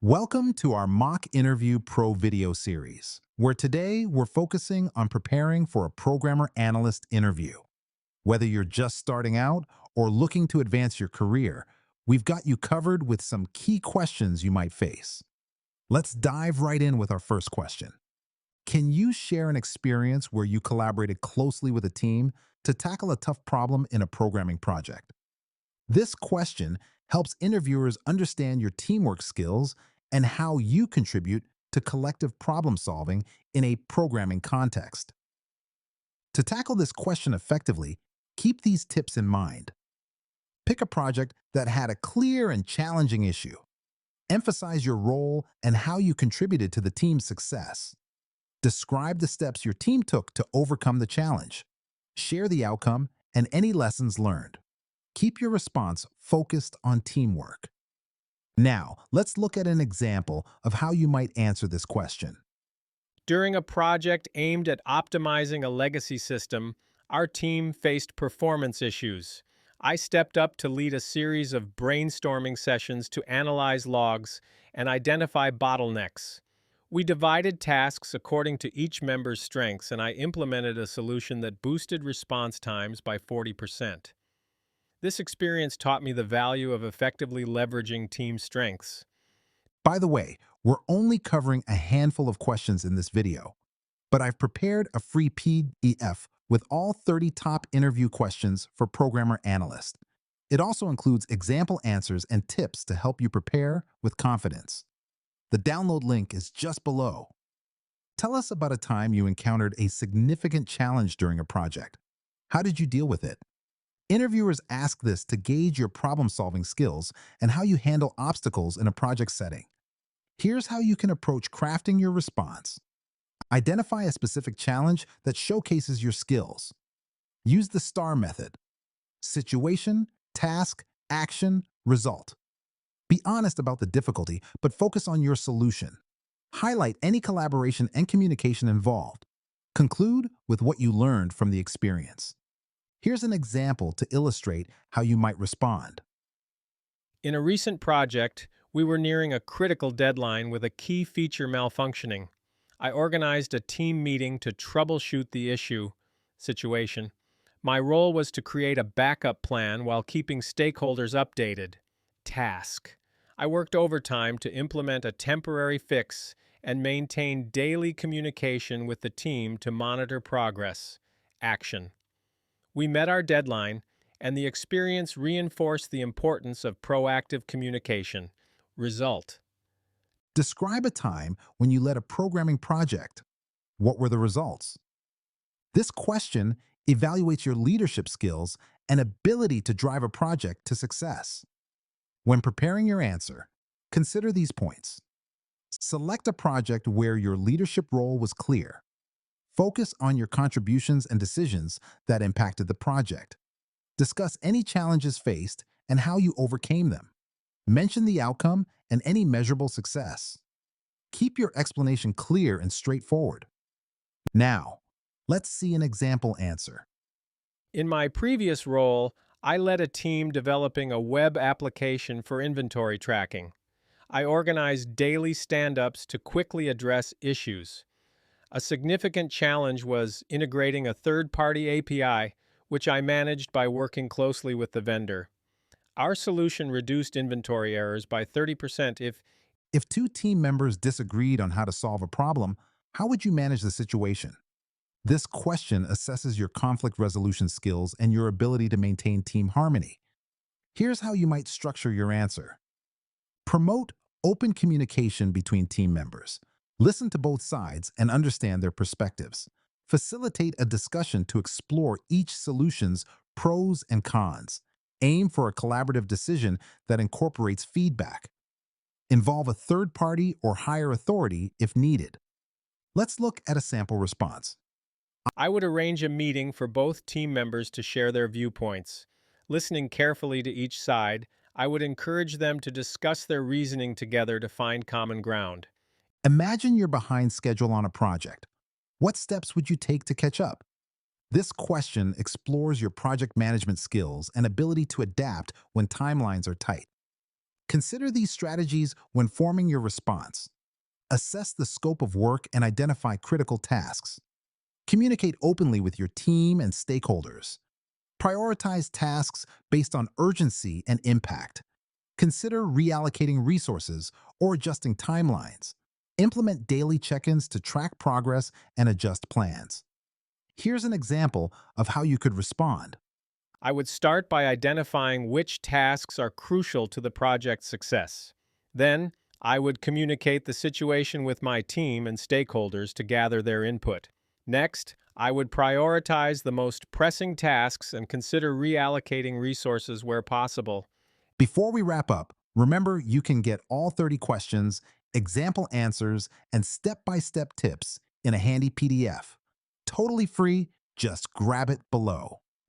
Welcome to our Mock Interview Pro video series, where today we're focusing on preparing for a Programmer Analyst interview. Whether you're just starting out or looking to advance your career, we've got you covered with some key questions you might face. Let's dive right in with our first question. Can you share an experience where you collaborated closely with a team to tackle a tough problem in a programming project? This question helps interviewers understand your teamwork skills and how you contribute to collective problem solving in a programming context. To tackle this question effectively, keep these tips in mind. Pick a project that had a clear and challenging issue. Emphasize your role and how you contributed to the team's success. Describe the steps your team took to overcome the challenge. Share the outcome and any lessons learned. Keep your response focused on teamwork. Now, let's look at an example of how you might answer this question. During a project aimed at optimizing a legacy system, our team faced performance issues. I stepped up to lead a series of brainstorming sessions to analyze logs and identify bottlenecks. We divided tasks according to each member's strengths, and I implemented a solution that boosted response times by 40%. This experience taught me the value of effectively leveraging team strengths. By the way, we're only covering a handful of questions in this video, but I've prepared a free PDF with all 30 top interview questions for Programmer Analyst. It also includes example answers and tips to help you prepare with confidence. The download link is just below. Tell us about a time you encountered a significant challenge during a project. How did you deal with it? Interviewers ask this to gauge your problem-solving skills and how you handle obstacles in a project setting. Here's how you can approach crafting your response. Identify a specific challenge that showcases your skills. Use the STAR method: situation, task, action, result. Be honest about the difficulty, but focus on your solution. Highlight any collaboration and communication involved. Conclude with what you learned from the experience. Here's an example to illustrate how you might respond. In a recent project, we were nearing a critical deadline with a key feature malfunctioning. I organized a team meeting to troubleshoot the situation. My role was to create a backup plan while keeping stakeholders updated. Task. I worked overtime to implement a temporary fix and maintain daily communication with the team to monitor progress. Action. We met our deadline, and the experience reinforced the importance of proactive communication. Result. Describe a time when you led a programming project. What were the results? This question evaluates your leadership skills and ability to drive a project to success. When preparing your answer, consider these points. Select a project where your leadership role was clear. Focus on your contributions and decisions that impacted the project. Discuss any challenges faced and how you overcame them. Mention the outcome and any measurable success. Keep your explanation clear and straightforward. Now, let's see an example answer. In my previous role, I led a team developing a web application for inventory tracking. I organized daily stand-ups to quickly address issues. A significant challenge was integrating a third-party API, which I managed by working closely with the vendor. Our solution reduced inventory errors by 30% If two team members disagreed on how to solve a problem, how would you manage the situation? This question assesses your conflict resolution skills and your ability to maintain team harmony. Here's how you might structure your answer. Promote open communication between team members. Listen to both sides and understand their perspectives. Facilitate a discussion to explore each solution's pros and cons. Aim for a collaborative decision that incorporates feedback. Involve a third party or higher authority if needed. Let's look at a sample response. I would arrange a meeting for both team members to share their viewpoints. Listening carefully to each side, I would encourage them to discuss their reasoning together to find common ground. Imagine you're behind schedule on a project. What steps would you take to catch up? This question explores your project management skills and ability to adapt when timelines are tight. Consider these strategies when forming your response. Assess the scope of work and identify critical tasks. Communicate openly with your team and stakeholders. Prioritize tasks based on urgency and impact. Consider reallocating resources or adjusting timelines. Implement daily check-ins to track progress and adjust plans. Here's an example of how you could respond. I would start by identifying which tasks are crucial to the project's success. Then, I would communicate the situation with my team and stakeholders to gather their input. Next, I would prioritize the most pressing tasks and consider reallocating resources where possible. Before we wrap up, remember you can get all 30 questions, example answers, and step-by-step tips in a handy PDF. Totally free, just grab it below.